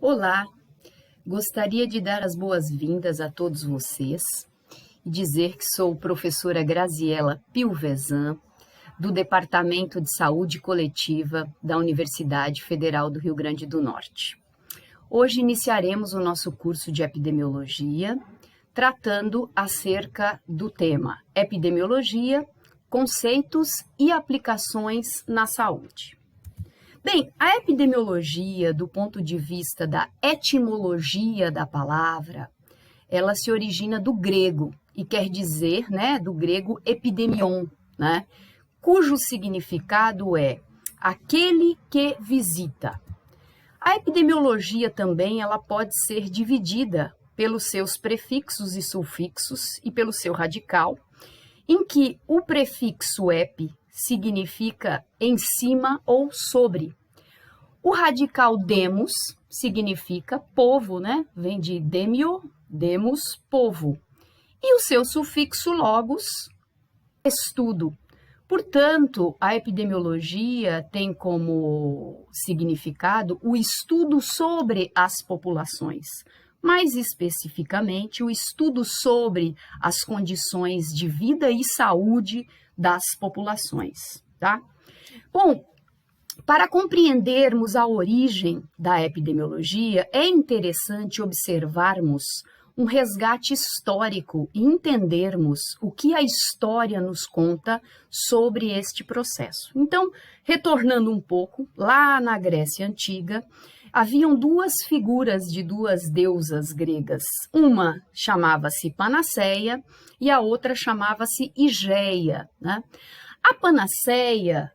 Olá, gostaria de dar as boas-vindas a todos vocês e dizer que sou professora Graziela Pilvezan, do Departamento de Saúde Coletiva da Universidade Federal do Rio Grande do Norte. Hoje iniciaremos o nosso curso de epidemiologia, tratando acerca do tema epidemiologia, conceitos e aplicações na saúde. Bem, a epidemiologia, do ponto de vista da etimologia da palavra, ela se origina do grego e quer dizer, do grego epidemion, cujo significado é aquele que visita. A epidemiologia também ela pode ser dividida pelos seus prefixos e sufixos e pelo seu radical, em que o prefixo epi significa em cima ou sobre. O radical demos significa povo, Vem de demio, demos, povo. E o seu sufixo logos, estudo. Portanto, a epidemiologia tem como significado o estudo sobre as populações, mais especificamente o estudo sobre as condições de vida e saúde das populações, tá? Bom, para compreendermos a origem da epidemiologia, é interessante observarmos um resgate histórico e entendermos o que a história nos conta sobre este processo. Então, retornando um pouco, lá na Grécia Antiga, haviam duas figuras de duas deusas gregas. Uma chamava-se Panaceia e a outra chamava-se Higeia. A Panaceia,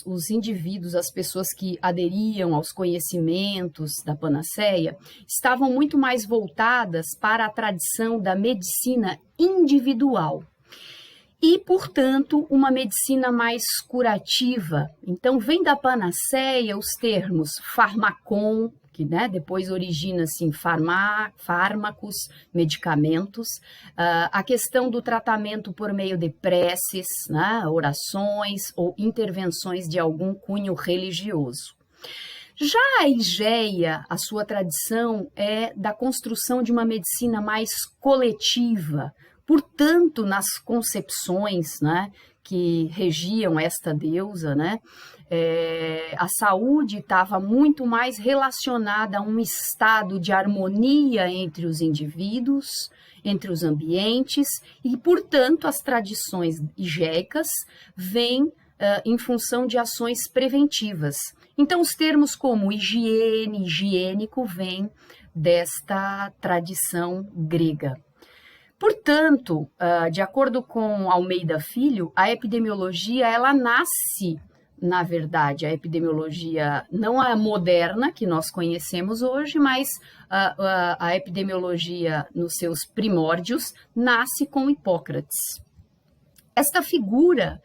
os indivíduos, as pessoas que aderiam aos conhecimentos da Panaceia, estavam muito mais voltadas para a tradição da medicina individual. E, portanto, uma medicina mais curativa. Então, vem da Panaceia os termos farmacon, que depois origina-se em fármacos, medicamentos, a questão do tratamento por meio de preces, orações ou intervenções de algum cunho religioso. Já a Higeia, a sua tradição é da construção de uma medicina mais coletiva. Portanto, nas concepções que regiam esta deusa, a saúde estava muito mais relacionada a um estado de harmonia entre os indivíduos, entre os ambientes, e, portanto, as tradições higiênicas vêm em função de ações preventivas. Então, os termos como higiene, higiênico, vêm desta tradição grega. Portanto, de acordo com Almeida Filho, a epidemiologia, ela nasce, na verdade, a epidemiologia não a moderna, que nós conhecemos hoje, mas a epidemiologia nos seus primórdios, nasce com Hipócrates. Esta figura,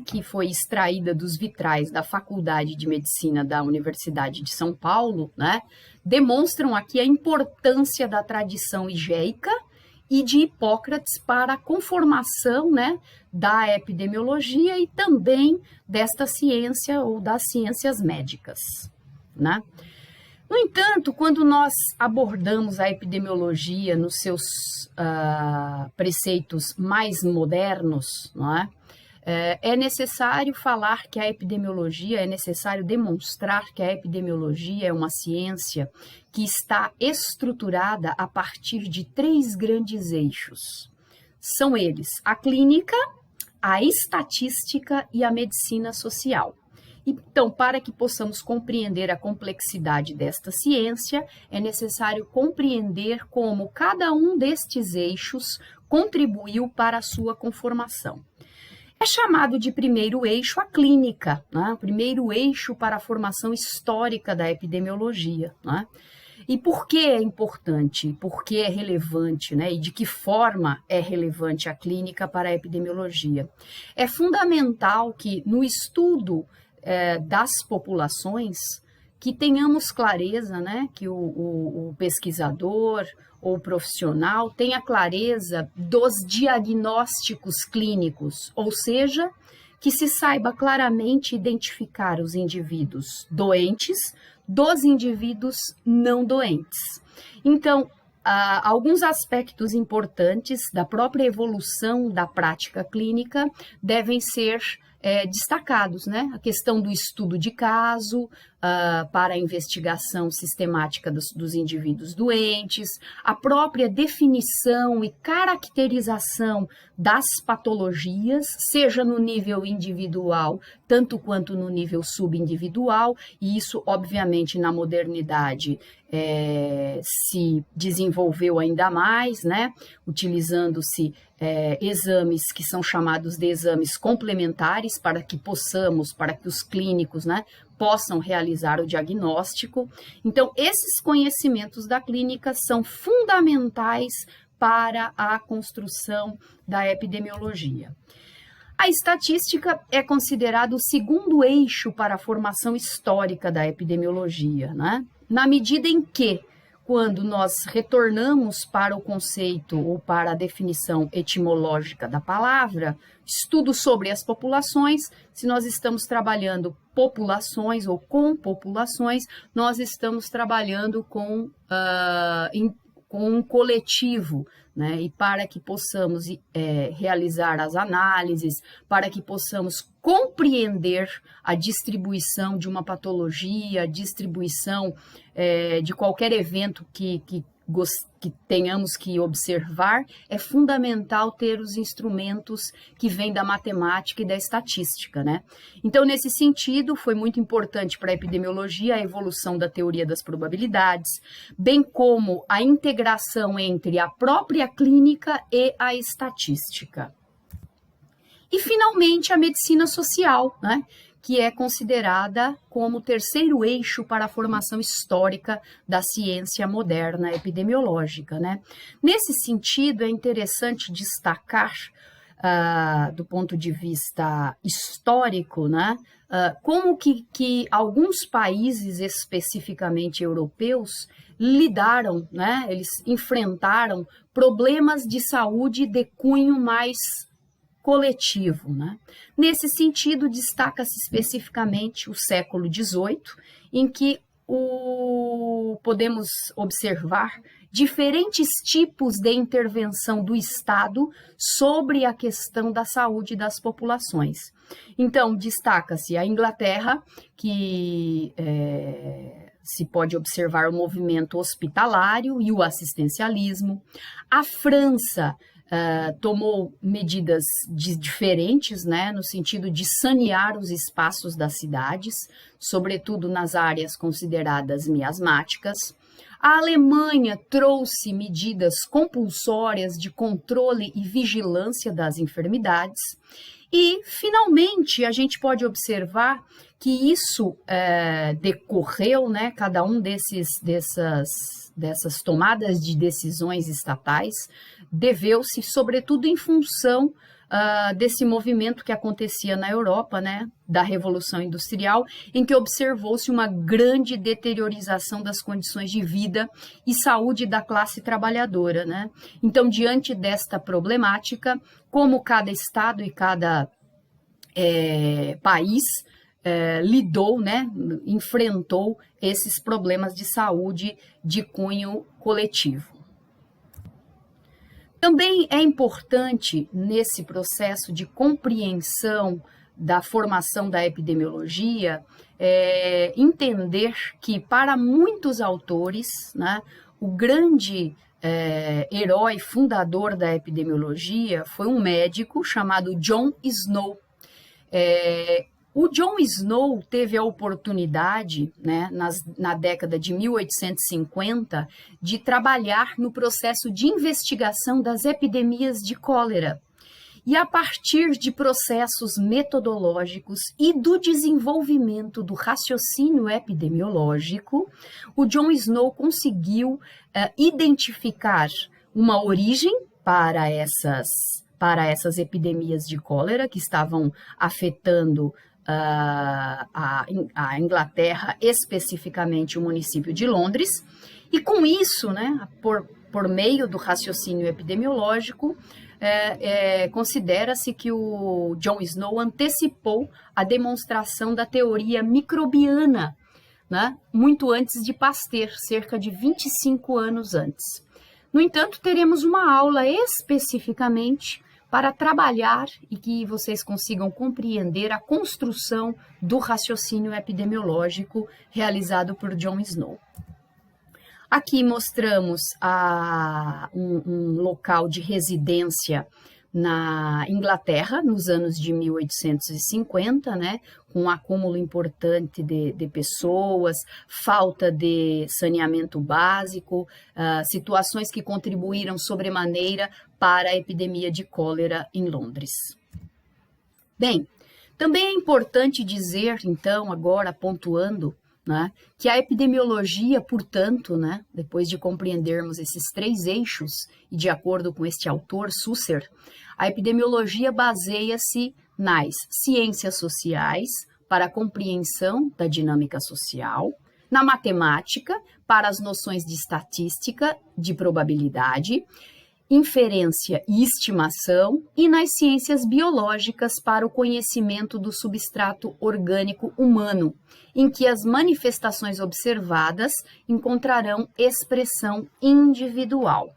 que foi extraída dos vitrais da Faculdade de Medicina da Universidade de São Paulo, demonstram aqui a importância da tradição higeica e de Hipócrates para a conformação da epidemiologia e também desta ciência ou das ciências médicas. No entanto, quando nós abordamos a epidemiologia nos seus preceitos mais modernos, é necessário falar que a epidemiologia, é necessário demonstrar que a epidemiologia é uma ciência que está estruturada a partir de 3 grandes eixos. São eles a clínica, a estatística e a medicina social. Então, para que possamos compreender a complexidade desta ciência, é necessário compreender como cada um destes eixos contribuiu para a sua conformação. É chamado de primeiro eixo a clínica, o primeiro eixo para a formação histórica da epidemiologia. E por que é importante? Por que é relevante? E de que forma é relevante a clínica para a epidemiologia? É fundamental que no estudo das populações que tenhamos clareza, que o pesquisador ou profissional tenha clareza dos diagnósticos clínicos, ou seja, que se saiba claramente identificar os indivíduos doentes dos indivíduos não doentes. Então, alguns aspectos importantes da própria evolução da prática clínica devem ser destacados, né? A questão do estudo de caso para a investigação sistemática dos indivíduos doentes, a própria definição e caracterização das patologias, seja no nível individual, tanto quanto no nível subindividual, e isso, obviamente, na modernidade se desenvolveu ainda mais, né? Utilizando-se exames que são chamados de exames complementares para que os clínicos, né, possam realizar o diagnóstico. Então, esses conhecimentos da clínica são fundamentais para a construção da epidemiologia. A estatística é considerado o segundo eixo para a formação histórica da epidemiologia, né? Na medida em que, quando nós retornamos para o conceito ou para a definição etimológica da palavra, estudo sobre as populações, se nós estamos trabalhando populações ou com populações, nós estamos trabalhando com um coletivo, né? E para que possamos realizar as análises, para que possamos compreender a distribuição de uma patologia, a distribuição de qualquer evento que tenhamos que observar, é fundamental ter os instrumentos que vêm da matemática e da estatística, né? Então, nesse sentido, foi muito importante para a epidemiologia a evolução da teoria das probabilidades, bem como a integração entre a própria clínica e a estatística. E, finalmente, a medicina social, né? Que é considerada como o terceiro eixo para a formação histórica da ciência moderna epidemiológica, né? Nesse sentido, é interessante destacar, do ponto de vista histórico, né? Como que alguns países, especificamente europeus, lidaram, né? Eles enfrentaram problemas de saúde de cunho mais coletivo, né? Nesse sentido, destaca-se especificamente o século XVIII, em que podemos observar diferentes tipos de intervenção do Estado sobre a questão da saúde das populações. Então, destaca-se a Inglaterra, que se pode observar o movimento hospitalário e o assistencialismo. A França tomou medidas diferentes, né, no sentido de sanear os espaços das cidades, sobretudo nas áreas consideradas miasmáticas. A Alemanha trouxe medidas compulsórias de controle e vigilância das enfermidades. E, finalmente, a gente pode observar que isso decorreu, né, cada um dessas tomadas de decisões estatais, deveu-se, sobretudo, em função desse movimento que acontecia na Europa, né, da Revolução Industrial, em que observou-se uma grande deteriorização das condições de vida e saúde da classe trabalhadora, né? Então, diante desta problemática, como cada estado e cada país lidou, né, enfrentou esses problemas de saúde de cunho coletivo. Também é importante, nesse processo de compreensão da formação da epidemiologia, entender que, para muitos autores, né, o grande herói fundador da epidemiologia foi um médico chamado John Snow. O John Snow teve a oportunidade, né, na década de 1850, de trabalhar no processo de investigação das epidemias de cólera. E a partir de processos metodológicos e do desenvolvimento do raciocínio epidemiológico, o John Snow conseguiu identificar uma origem para essas epidemias de cólera que estavam afetando a Inglaterra, especificamente o município de Londres, e com isso, né, por meio do raciocínio epidemiológico, considera-se que o John Snow antecipou a demonstração da teoria microbiana né? Muito antes de Pasteur, cerca de 25 anos antes. No entanto, teremos uma aula especificamente para trabalhar e que vocês consigam compreender a construção do raciocínio epidemiológico realizado por John Snow. Aqui mostramos um local de residência na Inglaterra, nos anos de 1850, né, com um acúmulo importante de pessoas, falta de saneamento básico, situações que contribuíram sobremaneira para a epidemia de cólera em Londres. Bem, também é importante dizer, então, agora pontuando, né, que a epidemiologia, portanto, né, depois de compreendermos esses 3 eixos, e de acordo com este autor, Susser, a epidemiologia baseia-se nas ciências sociais para a compreensão da dinâmica social, na matemática para as noções de estatística, de probabilidade, inferência e estimação, e nas ciências biológicas para o conhecimento do substrato orgânico humano, em que as manifestações observadas encontrarão expressão individual.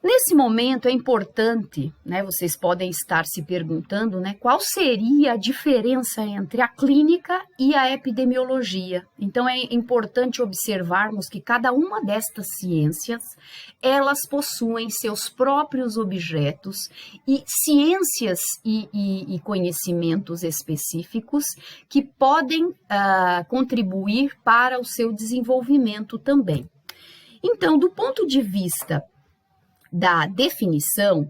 Nesse momento é importante, né, vocês podem estar se perguntando, né, qual seria a diferença entre a clínica e a epidemiologia. Então é importante observarmos que cada uma destas ciências, elas possuem seus próprios objetos e ciências e conhecimentos específicos que podem contribuir para o seu desenvolvimento também. Então, do ponto de vista da definição,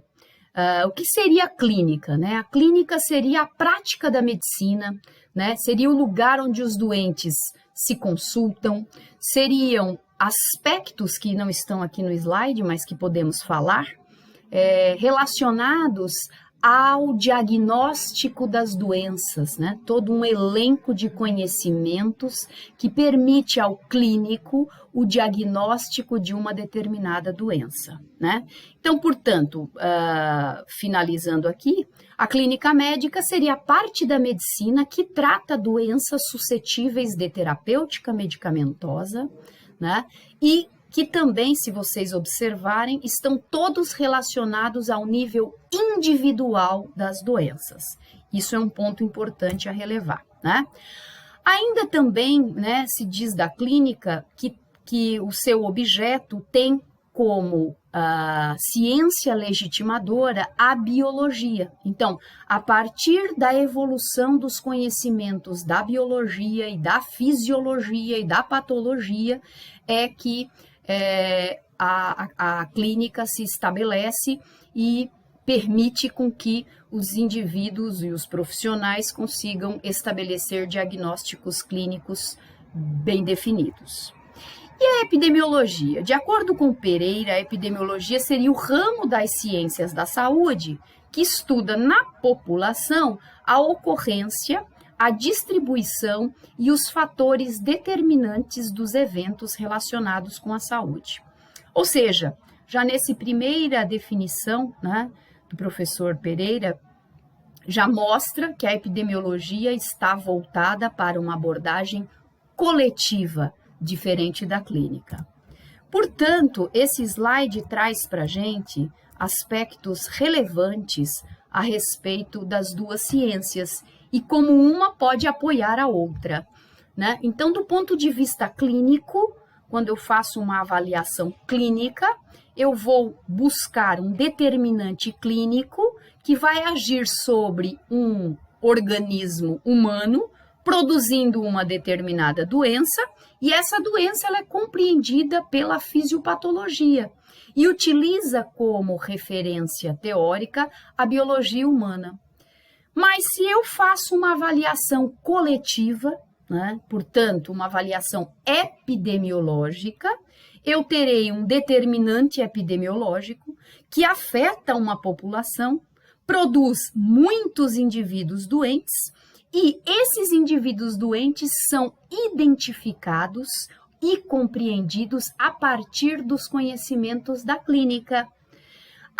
o que seria a clínica, né? A clínica seria a prática da medicina, né? Seria o lugar onde os doentes se consultam, seriam aspectos que não estão aqui no slide, mas que podemos falar, relacionados ao diagnóstico das doenças, né? Todo um elenco de conhecimentos que permite ao clínico o diagnóstico de uma determinada doença, né? Então, portanto, finalizando aqui, a clínica médica seria a parte da medicina que trata doenças suscetíveis de terapêutica medicamentosa, né? E que também, se vocês observarem, estão todos relacionados ao nível individual das doenças. Isso é um ponto importante a relevar, né? Ainda também, né, se diz da clínica que o seu objeto tem como ciência legitimadora a biologia. Então, a partir da evolução dos conhecimentos da biologia e da fisiologia e da patologia, é que a clínica se estabelece e permite com que os indivíduos e os profissionais consigam estabelecer diagnósticos clínicos bem definidos. E a epidemiologia? De acordo com Pereira, a epidemiologia seria o ramo das ciências da saúde que estuda na população a ocorrência, a distribuição e os fatores determinantes dos eventos relacionados com a saúde. Ou seja, já nessa primeira definição, né, do professor Pereira, já mostra que a epidemiologia está voltada para uma abordagem coletiva, diferente da clínica. Portanto, esse slide traz para a gente aspectos relevantes a respeito das duas ciências e como uma pode apoiar a outra, né? Então, do ponto de vista clínico, quando eu faço uma avaliação clínica, eu vou buscar um determinante clínico que vai agir sobre um organismo humano, produzindo uma determinada doença, e essa doença ela é compreendida pela fisiopatologia e utiliza como referência teórica a biologia humana. Mas se eu faço uma avaliação coletiva, né, portanto, uma avaliação epidemiológica, eu terei um determinante epidemiológico que afeta uma população, produz muitos indivíduos doentes, e esses indivíduos doentes são identificados e compreendidos a partir dos conhecimentos da clínica.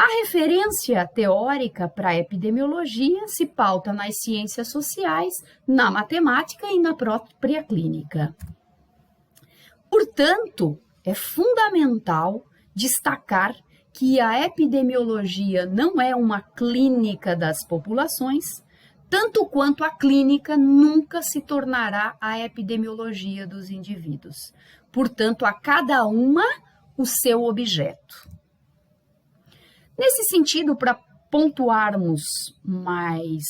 A referência teórica para a epidemiologia se pauta nas ciências sociais, na matemática e na própria clínica. Portanto, é fundamental destacar que a epidemiologia não é uma clínica das populações, tanto quanto a clínica nunca se tornará a epidemiologia dos indivíduos. Portanto, a cada uma o seu objeto. Nesse sentido, para pontuarmos mais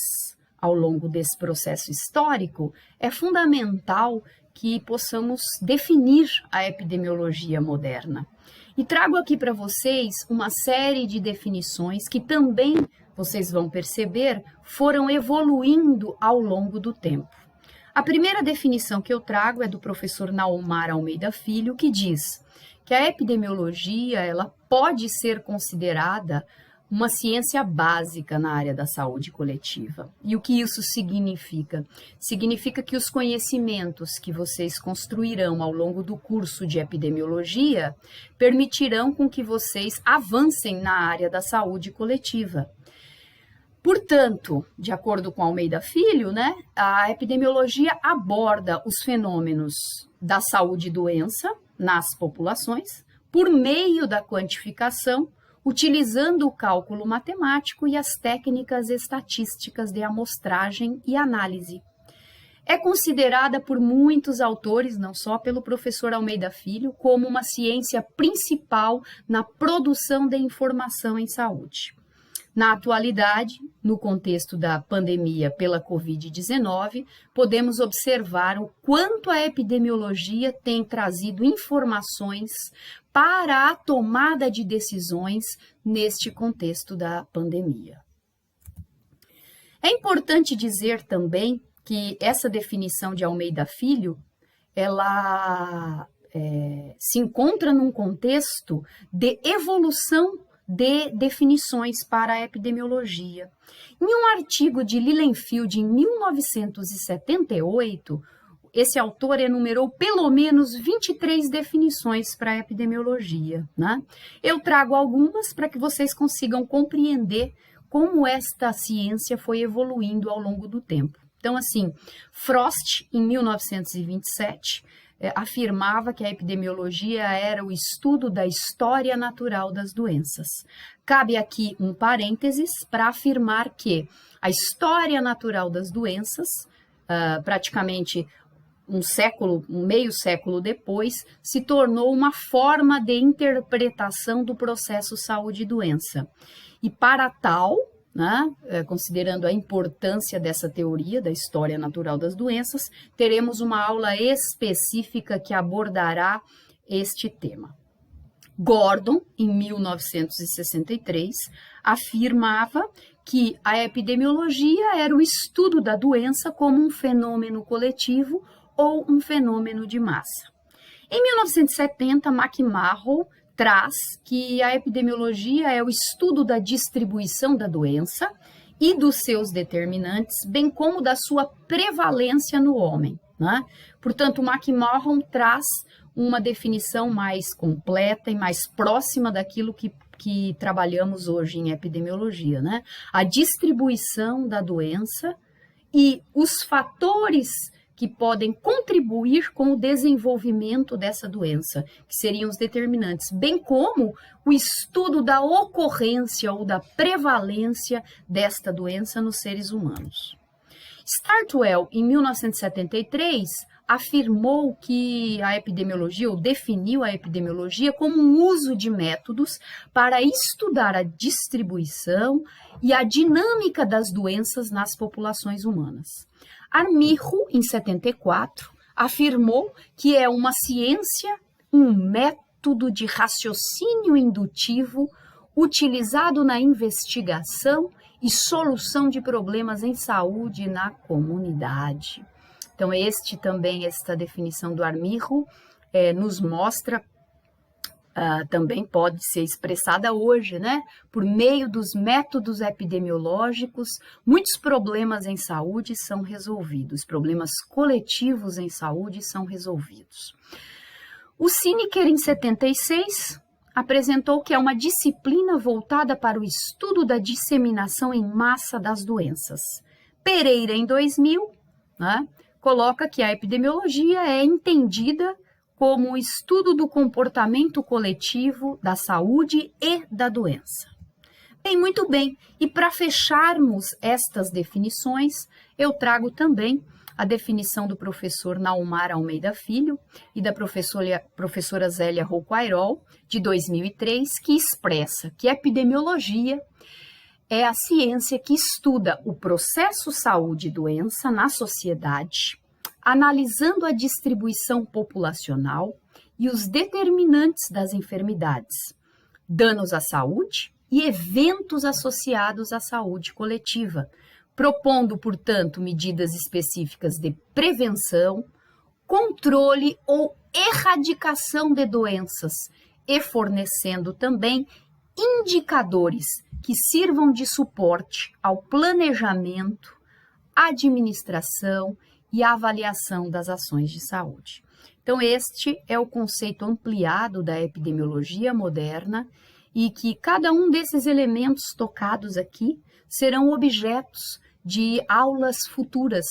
ao longo desse processo histórico, é fundamental que possamos definir a epidemiologia moderna. E trago aqui para vocês uma série de definições que também, vocês vão perceber, foram evoluindo ao longo do tempo. A primeira definição que eu trago é do professor Naumar Almeida Filho, que diz que a epidemiologia ela pode ser considerada uma ciência básica na área da saúde coletiva. E o que isso significa? Significa que os conhecimentos que vocês construirão ao longo do curso de epidemiologia permitirão com que vocês avancem na área da saúde coletiva. Portanto, de acordo com Almeida Filho, a epidemiologia aborda os fenômenos da saúde e doença nas populações por meio da quantificação, utilizando o cálculo matemático e as técnicas estatísticas de amostragem e análise. É considerada por muitos autores, não só pelo professor Almeida Filho, como uma ciência principal na produção de informação em saúde. Na atualidade, no contexto da pandemia pela Covid-19, podemos observar o quanto a epidemiologia tem trazido informações para a tomada de decisões neste contexto da pandemia. É importante dizer também que essa definição de Almeida Filho, ela se encontra num contexto de evolução de definições para a epidemiologia. Em um artigo de Lilienfeld, em 1978, esse autor enumerou pelo menos 23 definições para a epidemiologia. Eu trago algumas para que vocês consigam compreender como esta ciência foi evoluindo ao longo do tempo. Então, assim, Frost, em 1927, afirmava que a epidemiologia era o estudo da história natural das doenças. Cabe aqui um parênteses para afirmar que a história natural das doenças, praticamente meio século depois, se tornou uma forma de interpretação do processo saúde e doença. E para tal, considerando a importância dessa teoria da história natural das doenças, teremos uma aula específica que abordará este tema. Gordon, em 1963, afirmava que a epidemiologia era o estudo da doença como um fenômeno coletivo ou um fenômeno de massa. Em 1970, McMahon traz que a epidemiologia é o estudo da distribuição da doença e dos seus determinantes, bem como da sua prevalência no homem. Portanto, McMahon traz uma definição mais completa e mais próxima daquilo que trabalhamos hoje em epidemiologia. A distribuição da doença e os fatores que podem contribuir com o desenvolvimento dessa doença, que seriam os determinantes, bem como o estudo da ocorrência ou da prevalência desta doença nos seres humanos. Startwell, em 1973, afirmou que a epidemiologia, ou definiu a epidemiologia como um uso de métodos para estudar a distribuição e a dinâmica das doenças nas populações humanas. Armijo, em 74, afirmou que é uma ciência, um método de raciocínio indutivo utilizado na investigação e solução de problemas em saúde na comunidade. Então, esta definição do Armijo nos mostra, também pode ser expressada hoje, por meio dos métodos epidemiológicos, muitos problemas em saúde são resolvidos, problemas coletivos em saúde são resolvidos. O Sineker, em 76, apresentou que é uma disciplina voltada para o estudo da disseminação em massa das doenças. Pereira, em 2000, né, coloca que a epidemiologia é entendida como o estudo do comportamento coletivo, da saúde e da doença. Bem, muito bem. E para fecharmos estas definições, eu trago também a definição do professor Naumar Almeida Filho e da professora Zélia Rouquayrol, de 2003, que expressa que a epidemiologia é a ciência que estuda o processo saúde e doença na sociedade, analisando a distribuição populacional e os determinantes das enfermidades, danos à saúde e eventos associados à saúde coletiva, propondo, portanto, medidas específicas de prevenção, controle ou erradicação de doenças e fornecendo também indicadores que sirvam de suporte ao planejamento, administração e avaliação das ações de saúde. Então, este é o conceito ampliado da epidemiologia moderna e que cada um desses elementos tocados aqui serão objetos de aulas futuras.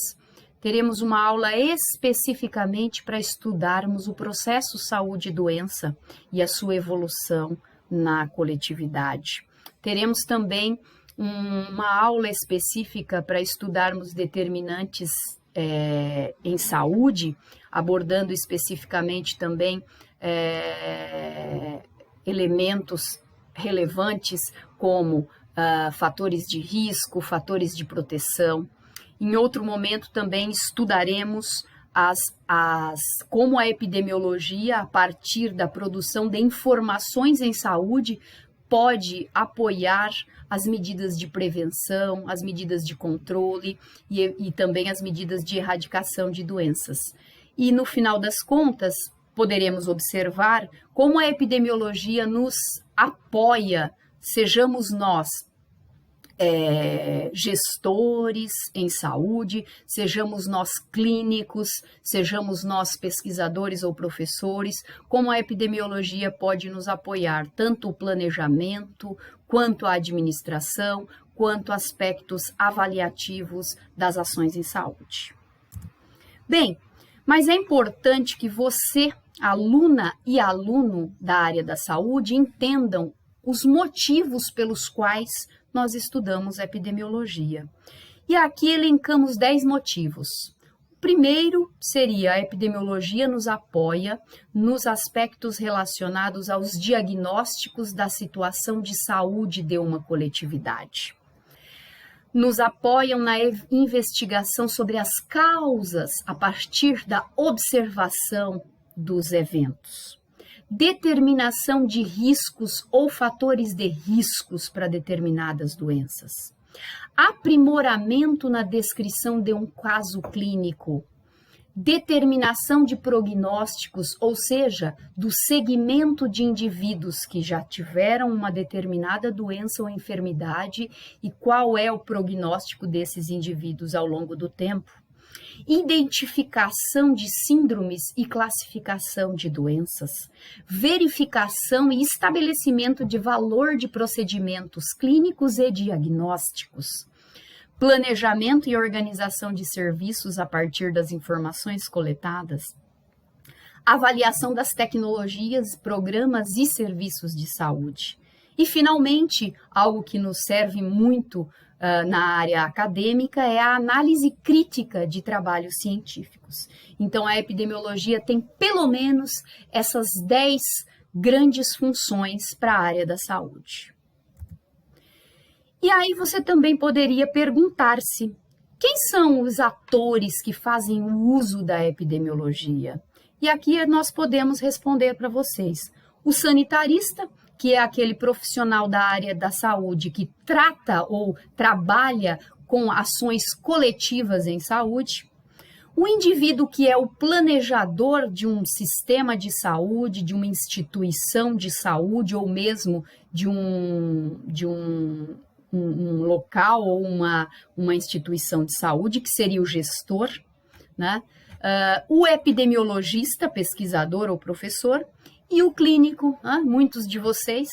Teremos uma aula especificamente para estudarmos o processo saúde e doença e a sua evolução na coletividade. Teremos também uma aula específica para estudarmos determinantes em saúde, abordando especificamente também elementos relevantes como fatores de risco, fatores de proteção. Em outro momento também estudaremos como a epidemiologia, a partir da produção de informações em saúde, pode apoiar as medidas de prevenção, as medidas de controle e também as medidas de erradicação de doenças. E no final das contas, poderemos observar como a epidemiologia nos apoia, sejamos nós gestores em saúde, sejamos nós clínicos, sejamos nós pesquisadores ou professores, como a epidemiologia pode nos apoiar, tanto o planejamento, quanto a administração, quanto aspectos avaliativos das ações em saúde. Bem, mas é importante que você, aluna e aluno da área da saúde, entendam os motivos pelos quais nós estudamos epidemiologia. E aqui elencamos 10 motivos. O primeiro seria: a epidemiologia nos apoia nos aspectos relacionados aos diagnósticos da situação de saúde de uma coletividade. Nos apoiam na investigação sobre as causas a partir da observação dos eventos. Determinação de riscos ou fatores de riscos para determinadas doenças. Aprimoramento na descrição de um caso clínico. Determinação de prognósticos, ou seja, do segmento de indivíduos que já tiveram uma determinada doença ou enfermidade e qual é o prognóstico desses indivíduos ao longo do tempo. Identificação de síndromes e classificação de doenças, verificação e estabelecimento de valor de procedimentos clínicos e diagnósticos, planejamento e organização de serviços a partir das informações coletadas, avaliação das tecnologias, programas e serviços de saúde. E, finalmente, algo que nos serve muito na área acadêmica é a análise crítica de trabalhos científicos. Então, a epidemiologia tem pelo menos essas 10 grandes funções para a área da saúde. E aí você também poderia perguntar-se: quem são os atores que fazem o uso da epidemiologia? E aqui nós podemos responder para vocês: o sanitarista, que é aquele profissional da área da saúde que trata ou trabalha com ações coletivas em saúde. O indivíduo que é o planejador de um sistema de saúde, de uma instituição de saúde ou mesmo de um local ou uma instituição de saúde, que seria o gestor, né? O epidemiologista, pesquisador ou professor, E o clínico, muitos de vocês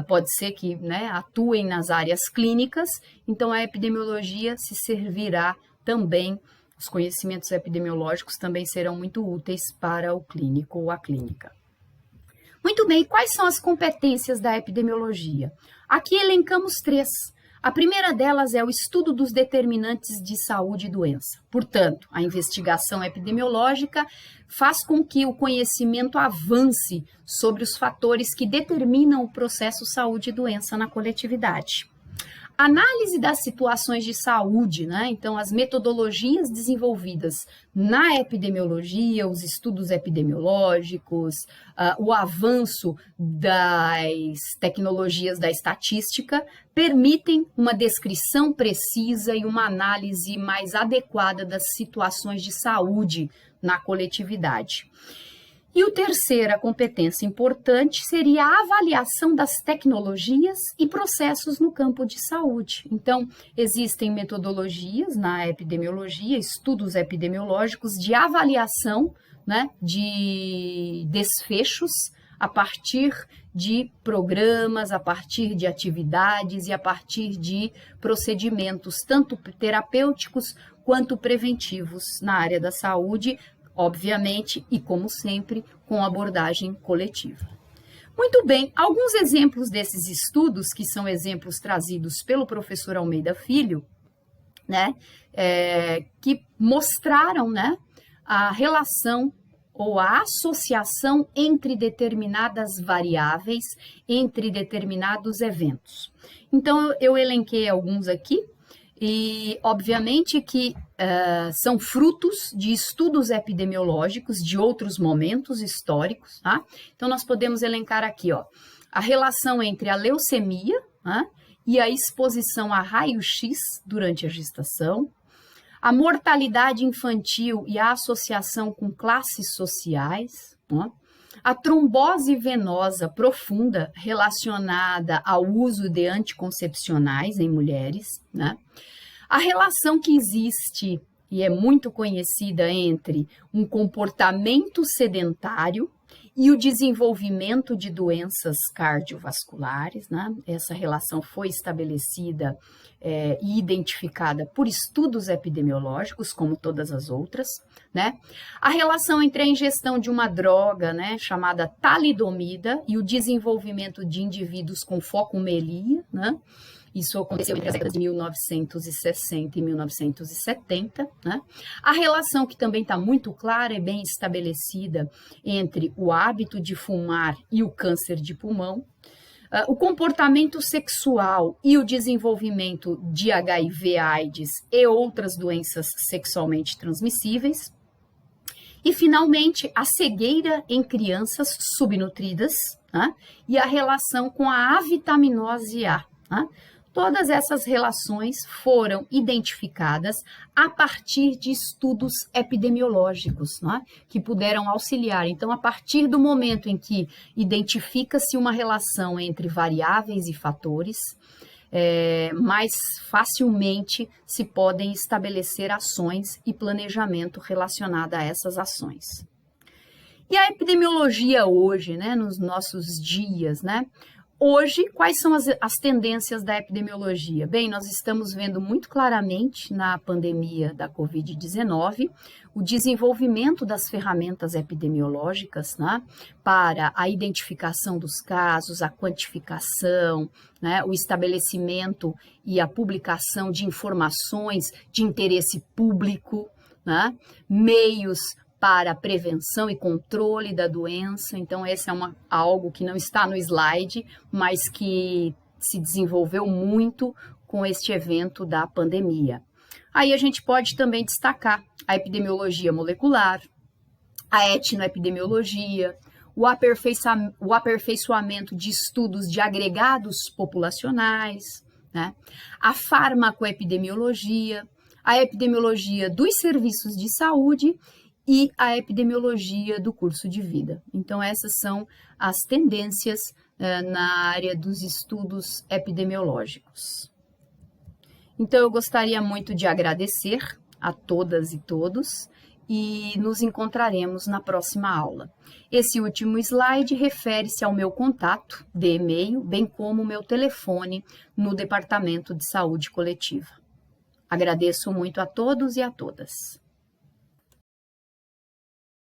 pode ser que, né, atuem nas áreas clínicas, então a epidemiologia se servirá também, os conhecimentos epidemiológicos também serão muito úteis para o clínico ou a clínica. Muito bem, quais são as competências da epidemiologia? Aqui elencamos 3. A primeira delas é o estudo dos determinantes de saúde e doença. Portanto, a investigação epidemiológica faz com que o conhecimento avance sobre os fatores que determinam o processo saúde e doença na coletividade. Análise das situações de saúde, né? Então, as metodologias desenvolvidas na epidemiologia, os estudos epidemiológicos, o avanço das tecnologias da estatística permitem uma descrição precisa e uma análise mais adequada das situações de saúde na coletividade. E a terceira competência importante seria a avaliação das tecnologias e processos no campo de saúde. Então, existem metodologias na epidemiologia, estudos epidemiológicos de avaliação, né, de desfechos a partir de programas, a partir de atividades e a partir de procedimentos, tanto terapêuticos quanto preventivos na área da saúde, obviamente, e como sempre, com abordagem coletiva. Muito bem, alguns exemplos desses estudos, que são exemplos trazidos pelo professor Almeida Filho, né, que mostraram, né, a relação ou a associação entre determinadas variáveis, entre determinados eventos. Então, eu elenquei alguns aqui, e, obviamente, que são frutos de estudos epidemiológicos de outros momentos históricos, tá? Então, nós podemos elencar aqui, ó, a relação entre a leucemia, tá, e a exposição a raio-x durante a gestação, a mortalidade infantil e a associação com classes sociais, ó, a trombose venosa profunda relacionada ao uso de anticoncepcionais em mulheres, né? A relação que existe e é muito conhecida entre um comportamento sedentário e o desenvolvimento de doenças cardiovasculares, né? Essa relação foi estabelecida e identificada por estudos epidemiológicos, como todas as outras, né? A relação entre a ingestão de uma droga, né, chamada talidomida, e o desenvolvimento de indivíduos com focomelia, né? Isso aconteceu entre as décadas de 1960 e 1970, né? A relação que também está muito clara e bem estabelecida entre o hábito de fumar e o câncer de pulmão, o comportamento sexual e o desenvolvimento de HIV/AIDS e outras doenças sexualmente transmissíveis. E, finalmente, a cegueira em crianças subnutridas, né? E a relação com a avitaminose A, né? Todas essas relações foram identificadas a partir de estudos epidemiológicos, né, que puderam auxiliar. Então, a partir do momento em que identifica-se uma relação entre variáveis e fatores, mais facilmente se podem estabelecer ações e planejamento relacionado a essas ações. E a epidemiologia hoje, né, nos nossos dias, né? Hoje, quais são as tendências da epidemiologia? Bem, nós estamos vendo muito claramente na pandemia da Covid-19 o desenvolvimento das ferramentas epidemiológicas, né, para a identificação dos casos, a quantificação, né, o estabelecimento e a publicação de informações de interesse público, né, meios para prevenção e controle da doença. Então, esse é algo que não está no slide, mas que se desenvolveu muito com este evento da pandemia. Aí a gente pode também destacar a epidemiologia molecular, a etnoepidemiologia, o aperfeiçoamento de estudos de agregados populacionais, né? A farmacoepidemiologia, a epidemiologia dos serviços de saúde e a epidemiologia do curso de vida. Então, essas são as tendências na área dos estudos epidemiológicos. Então, eu gostaria muito de agradecer a todas e todos e nos encontraremos na próxima aula. Esse último slide refere-se ao meu contato de e-mail, bem como o meu telefone no Departamento de Saúde Coletiva. Agradeço muito a todos e a todas.